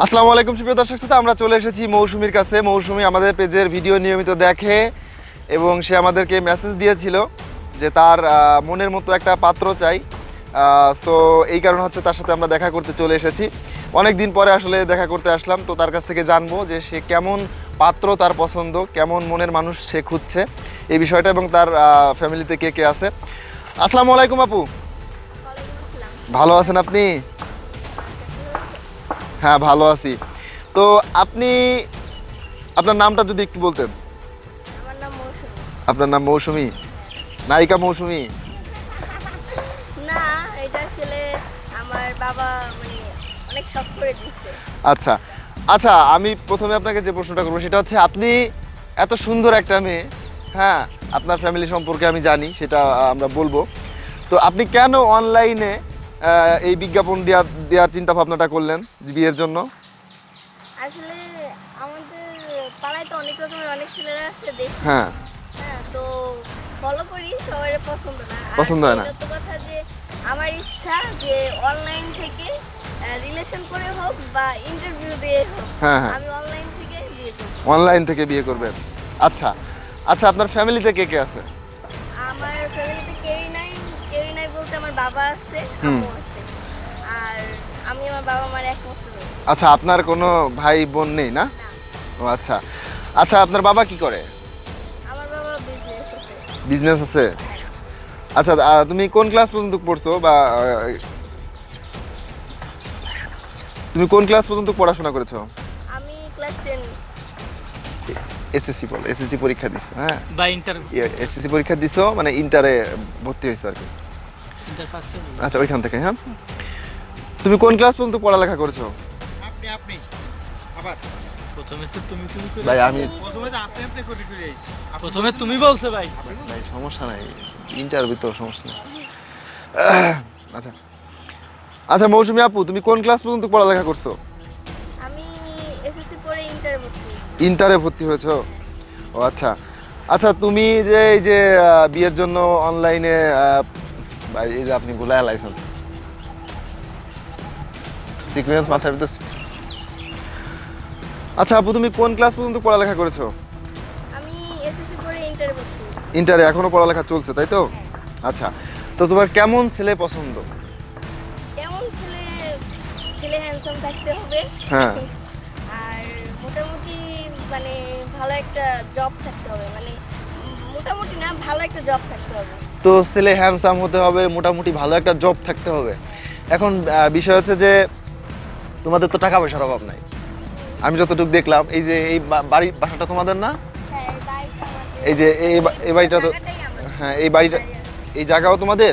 আসসালামু আলাইকুম সুপ্রিয় দর্শক শ্রোতা, আমরা চলে এসেছি মৌসুমীর কাছে। মৌসুমী আমাদের পেজের ভিডিও নিয়মিত দেখে এবং সে আমাদেরকে মেসেজ দিয়েছিল যে তার মনের মতো একটা পাত্র চাই। সো এই কারণ হচ্ছে তার সাথে আমরা দেখা করতে চলে এসেছি। অনেক দিন পরে আসলে দেখা করতে আসলাম, তো তার কাছ থেকে জানবো যে সে কেমন পাত্র তার পছন্দ, কেমন মনের মানুষ সে খুঁজছে এই বিষয়টা, এবং তার ফ্যামিলিতে কে কে আছে। আসসালামু আলাইকুম আপু, ভালো আছেন আপনি? হ্যাঁ, ভালো আছি। তো আপনি আপনার নামটা যদি একটু বলতেন। আমার নাম মৌসুমী। আপনার নাম মৌসুমী, নায়িকা মৌসুমী? না, এটা আসলে আমার বাবা মানে অনেক শখ করে দিচ্ছে। আচ্ছা আচ্ছা, আমি প্রথমে আপনাকে যে প্রশ্নটা করবো সেটা হচ্ছে, আপনি এত সুন্দর একটা মেয়ে, হ্যাঁ, আপনার ফ্যামিলি সম্পর্কে আমি জানি, সেটা আমরা বলবো। তো আপনি কেন অনলাইনে এই বিজ্ঞাপন দেওয়ার চিন্তা ভাবনাটা করলেন বিয়ের জন্য? আসলে আমাদের পাড়ায় তো অনেক রকমের অনেক ছেলেরা আছে দেখি। হ্যাঁ, হ্যাঁ, তো ফলো করি, সবার পছন্দ না। আর পছন্দ হয় না। এটা তো কথা যে আমার ইচ্ছা যে অনলাইন থেকে রিলেশন করে হোক বা ইন্টারভিউ দিয়ে হোক, হ্যাঁ হ্যাঁ, আমি অনলাইন থেকে বিয়ে করব। অনলাইন থেকে বিয়ে করবেন। আচ্ছা আচ্ছা, আপনার ফ্যামিলিতে কে কে আছে? আমার ফ্যামিলিতে কেউই নাই বলতে আমার বাবা আছে, হুম। আম্মু আছে। আর আমি আমার বাবা মার একমাত্র মেয়ে। আচ্ছা, আপনার কোনো ভাই বোন নেই না? না, ও আচ্ছা আচ্ছা, আপনার বাবা কি করে? আমার বাবা বিজনেস আছে। বিজনেস আছে? হ্যাঁ। আচ্ছা, তুমি কোন ক্লাস পর্যন্ত পড়ছো, বা তুমি কোন ক্লাস পর্যন্ত পড়াশোনা করেছো? আমি ক্লাস 10। এসএসসি বল, এসএসসি পরীক্ষা দিছো? হ্যাঁ, বা ইন্টার এসএসসি পরীক্ষা দিছো, মানে ইন্টারে ভর্তি হয়েছো আর কি? Inter first year. আচ্ছা, ওইখান থেকে। হ্যাঁ, তুমি কোন ক্লাস পর্যন্ত পড়ালেখা করেছো? আপনি আবার প্রথমে তো তুমি করে ভাই আমি, প্রথমে তো আপনি করে আইছি। প্রথমে তুমি বলছো ভাই। ভাই সমস্যা নাই, ইন্টারভিউ তো সমস্যা নেই। আচ্ছা আচ্ছা, মৌসুমী আপু, তুমি কোন ক্লাস পর্যন্ত পড়ালেখা করছো? আমি এসএসসি পরে ইন্টার ভর্তি হয়েছি। ইন্টারে ভর্তি হয়েছো? ও আচ্ছা আচ্ছা, তুমি যে এই যে বিয়ের জন্য অনলাইনে, ভাই এই যে আপনি ভুলায় লাইছেন সিকোয়েন্স মাথার ভিতর। আচ্ছা আপু, তুমি কোন ক্লাস পর্যন্ত পড়ালেখা করেছো? আমি এসএসসি পরে ইন্টার ভর্তি হয়েছি। ইন্টারে এখনো পড়ালেখা চলছে, তাই তো? আচ্ছা, তো তোমার কেমন ছেলে পছন্দ? কেমন ছেলে? ছেলে হ্যান্ডসাম থাকতে হবে। হ্যাঁ। আর মোটামুটি মানে ভালো একটা জব থাকতে হবে, মানে মোটামুটি না, ভালো একটা জব থাকতে হবে। তো ছেলে হ্যান্ডসাম হতে হবে, মোটামুটি ভালো একটা জব থাকতে হবে। এখন বিষয় হচ্ছে যে তোমাদের তো টাকা পয়সার অভাব নাই, আমি যতটুকু দেখলাম। এই যে এই বাসাটা তোমাদের না? হ্যাঁ, এই বাড়িটা আমাদের। এই যে এই বাড়িটা তো, জায়গাটাই আমাদের। হ্যাঁ, এই বাড়িটা, এই জায়গাও তোমাদের?